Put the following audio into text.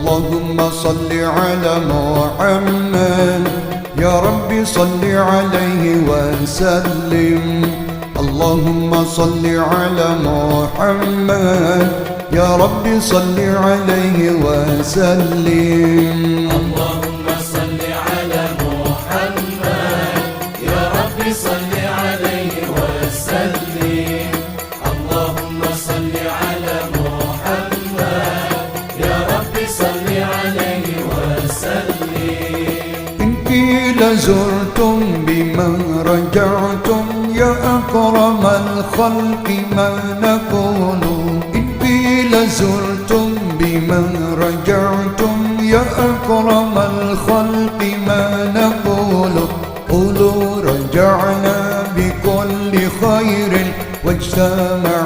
اللهم صل على محمد يا رب صل عليه وسلم. اللهم صل على محمد يا رب صل عليه وسلم. اللهم صل على محمد يا رب صل عليه وسلم. اللهم صل على محمد يا رب صل عليه وسلم. إن قيل زرتم بمن رجعتم يا أكرم الخلق ما نقول. إن قيل زرتم بمن رجعتم يا أكرم الخلق ما نقول. قولوا رجعنا بكل خير واجتمع